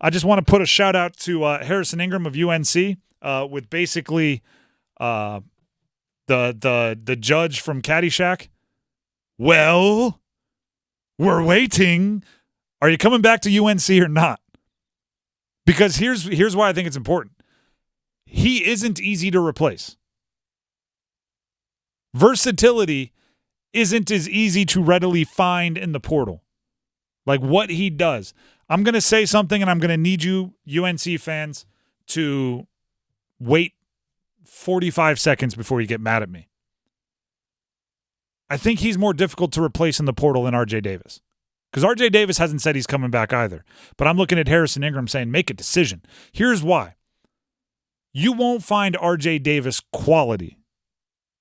I just want to put a shout out to Harrison Ingram of UNC with basically the judge from Caddyshack. Well, we're waiting. Are you coming back to UNC or not? Because here's why I think it's important. He isn't easy to replace. Versatility isn't as easy to readily find in the portal. Like what he does. I'm going to say something, and I'm going to need you, UNC fans, to wait 45 seconds before you get mad at me. I think he's more difficult to replace in the portal than R.J. Davis. Because R.J. Davis hasn't said he's coming back either. But I'm looking at Harrison Ingram saying, make a decision. Here's why. You won't find R.J. Davis quality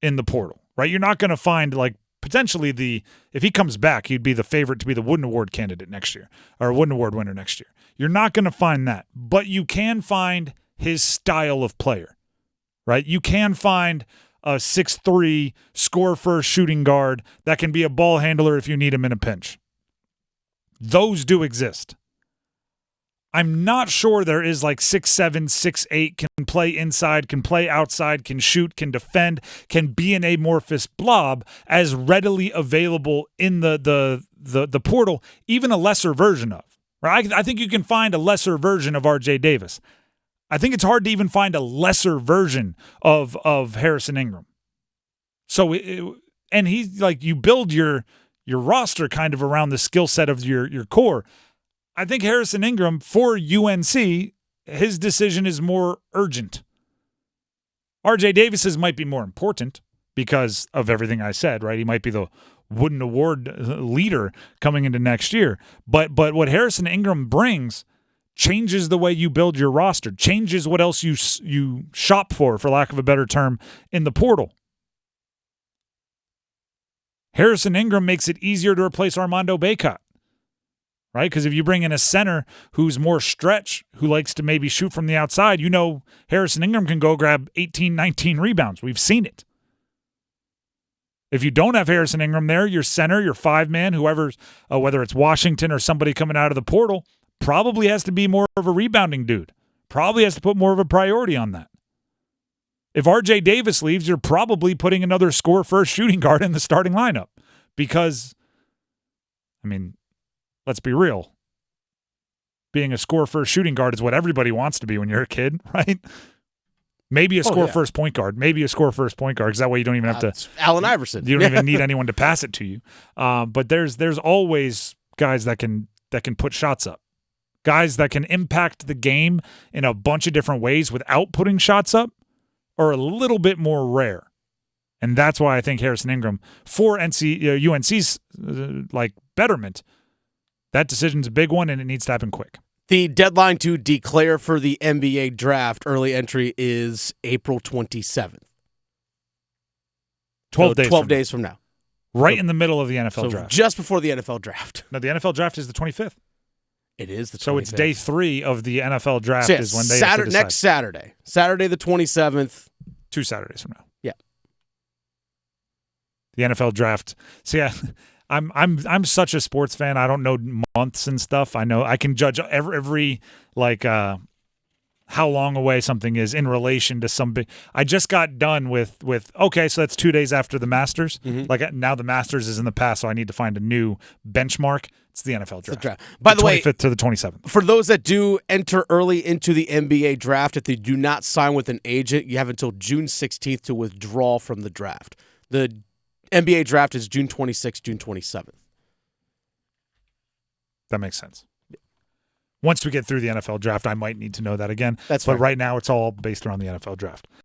in the portal, right? You're not going to find, like, potentially if he comes back, he'd be the favorite to be the Wooden Award candidate next year, or Wooden Award winner next year. You're not going to find that. But you can find his style of player, right? You can find a 6'3", score-first shooting guard that can be a ball handler if you need him in a pinch. Those do exist. I'm not sure there is like 6'7", 6'8", can play inside, can play outside, can shoot, can defend, can be an amorphous blob as readily available in the portal, even a lesser version of. Right? I think you can find a lesser version of R.J. Davis. I think it's hard to even find a lesser version of Harrison Ingram. So, and he's like, you build your roster kind of around the skill set of your core. I think Harrison Ingram for UNC, his decision is more urgent. R.J. Davis's might be more important because of everything I said, right? He might be the Wooden Award leader coming into next year. But what Harrison Ingram brings changes the way you build your roster, changes what else you shop for lack of a better term, in the portal. Harrison Ingram makes it easier to replace Armando Bacot, right? Because if you bring in a center who's more stretch, who likes to maybe shoot from the outside, Harrison Ingram can go grab 18, 19 rebounds. We've seen it. If you don't have Harrison Ingram there, your center, your five-man, whoever's, whether it's Washington or somebody coming out of the portal, probably has to be more of a rebounding dude. Probably has to put more of a priority on that. If R.J. Davis leaves, you're probably putting another score-first shooting guard in the starting lineup because, let's be real. Being a score-first shooting guard is what everybody wants to be when you're a kid, right? Maybe a score-first point guard. Maybe a score-first point guard because that way you don't even have to – Allen Iverson. You don't even need anyone to pass it to you. But there's always guys that can put shots up. Guys that can impact the game in a bunch of different ways without putting shots up are a little bit more rare. And that's why I think Harrison Ingram, for UNC's betterment, that decision's a big one and it needs to happen quick. The deadline to declare for the NBA draft early entry is April 27th. 12 days from now. Right in the middle of the NFL draft. Just before the NFL draft. No, the NFL draft is the 25th. It is the 25th. So it's day 3 of the NFL draft is when they have to decide. Next Saturday. Saturday the 27th. 2 Saturdays from now. Yeah. The NFL draft. See, I'm such a sports fan. I don't know months and stuff. I know I can judge every how long away something is in relation to some big. I just got done with okay, so that's 2 days after the Masters. Mm-hmm. Like now the Masters is in the past, so I need to find a new benchmark. It's the NFL draft. By the way, 25th to the 27th. For those that do enter early into the NBA draft, if they do not sign with an agent, you have until June 16th to withdraw from the draft. The NBA draft is June 26th, June 27th. That makes sense. Once we get through the NFL draft, I might need to know that again. That's but fair. Right now, it's all based around the NFL draft.